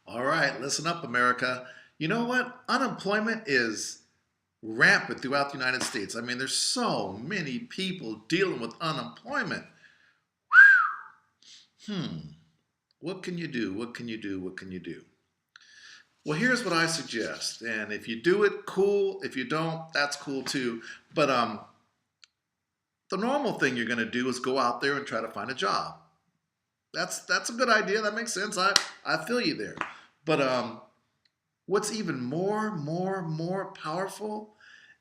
All right, listen up, America. You know what? Unemployment is rampant throughout the United States. I mean, there's so many people dealing with unemployment. Hmm, what can you do? What can you do? What can you do? Well, here's what I suggest. And if you do it, cool. If you don't, that's cool too. But the normal thing you're going to do is go out there and try to find a job. That's a good idea. That makes sense. I feel you there. But what's even more powerful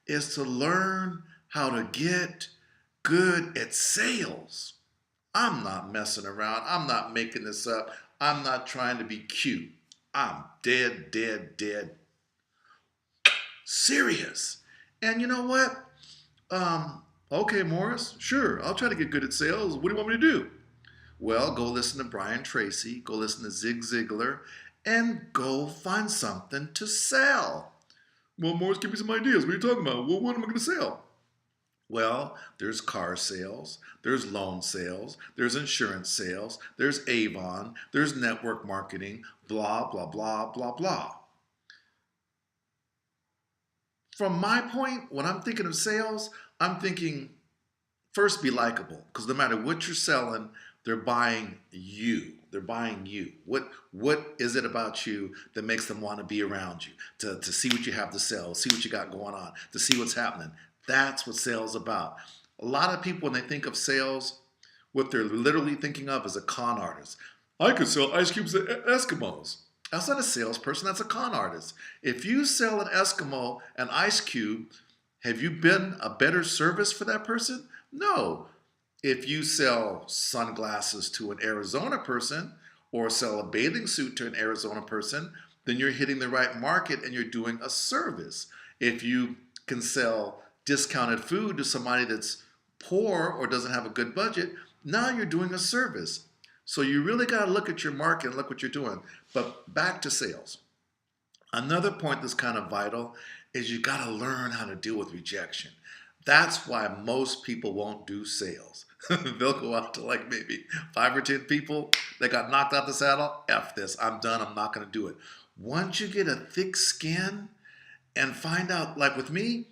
is to learn how to get good at sales. I'm not messing around. I'm not making this up. I'm not trying to be cute. I'm dead serious. And you know what? Okay, Morris, sure, I'll try to get good at sales. What do you want me to do? Well, go listen to Brian Tracy, go listen to Zig Ziglar, and go find something to sell. Well, Morris, give me some ideas. What are you talking about? Well, what am I going to sell? Well, there's car sales, there's loan sales, there's insurance sales, there's Avon, there's network marketing, blah. From my point, when I'm thinking of sales, I'm thinking first be likable because no matter what you're selling, they're buying you. They're buying you. What is it about you that makes them want to be around you, to see what you have to sell, see what you got going on, to see what's happening? That's what sales is about. A lot of people, when they think of sales, what they're literally thinking of is a con artist. I could sell ice cubes to Eskimos. That's not a salesperson, that's a con artist. If you sell an Eskimo an ice cube, have you been a better service for that person? No. If you sell sunglasses to an Arizona person or sell a bathing suit to an Arizona person, then you're hitting the right market and you're doing a service. If you can sell discounted food to somebody that's poor or doesn't have a good budget, now you're doing a service. So you really got to look at your market and look what you're doing. But back to sales. Another point that's kind of vital is you got to learn how to deal with rejection. That's why most people won't do sales. They'll go out to like maybe 5 or 10 people that got knocked out the saddle. F this, I'm done, I'm not going to do it. Once you get a thick skin and find out, like with me,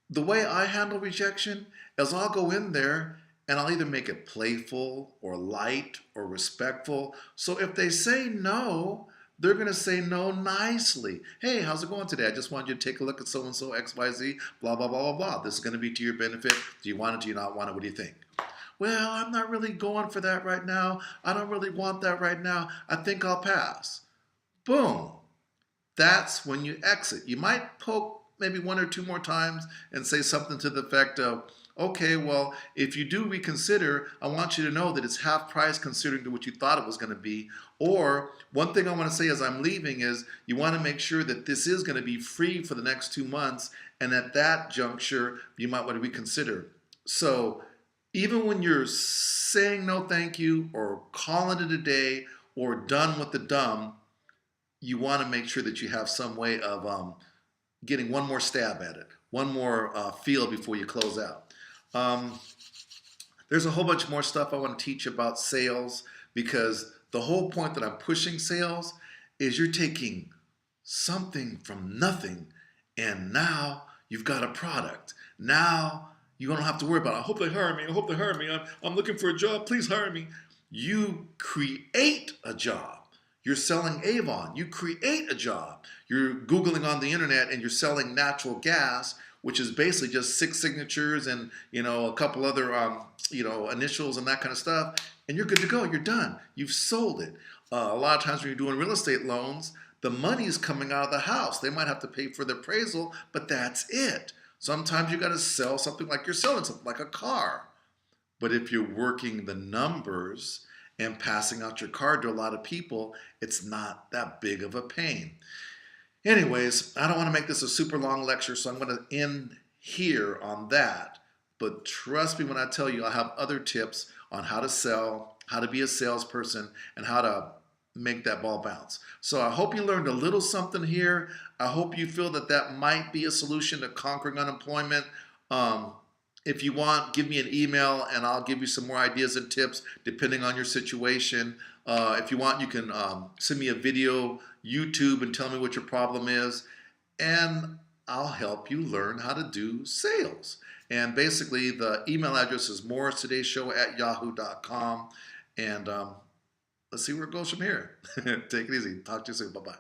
the way I handle rejection is I'll go in there and I'll either make it playful or light or respectful. So if they say no, they're going to say no nicely. Hey, how's it going today? I just wanted you to take a look at so-and-so, XYZ, blah. This is going to be to your benefit. Do you want it? Do you not want it? What do you think? Well, I'm not really going for that right now. I don't really want that right now. I think I'll pass. Boom. That's when you exit. You might poke maybe 1 or 2 more times and say something to the effect of, okay, well, if you do reconsider, I want you to know that it's half price considering to what you thought it was going to be. Or one thing I want to say as I'm leaving is you want to make sure that this is going to be free for the next 2 months. And at that juncture, you might want to reconsider. So even when you're saying no thank you or calling it a day or done with the dumb, you want to make sure that you have some way of getting one more stab at it, one more feel before you close out. Um, there's a whole bunch more stuff I want to teach about sales because the whole point that I'm pushing sales is you're taking something from nothing and now you've got a product. Now you don't have to worry about, I hope they hire me. I hope they hire me. I'm looking for a job. Please hire me. You create a job. You're selling Avon. You create a job. You're Googling on the internet and you're selling natural gas, which is basically just 6 signatures and a couple other initials and that kind of stuff. And you're good to go. You're done. You've sold it. A lot of times when you're doing real estate loans, the money's coming out of the house. They might have to pay for the appraisal, but that's it. Sometimes you got to sell something like you're selling something like a car. But if you're working the numbers and passing out your card to a lot of people, it's not that big of a pain. Anyways, I don't want to make this a super long lecture, so I'm going to end here on that. But trust me when I tell you I have other tips on how to sell, how to be a salesperson, and how to make that ball bounce. So I hope you learned a little something here. I hope you feel that that might be a solution to conquering unemployment. If you want, give me an email and I'll give you some more ideas and tips depending on your situation. If you want, you can send me a video, YouTube, and tell me what your problem is. And I'll help you learn how to do sales. And basically, the email address is morristodayshow@yahoo.com. And let's see where it goes from here. Take it easy. Talk to you soon. Bye-bye.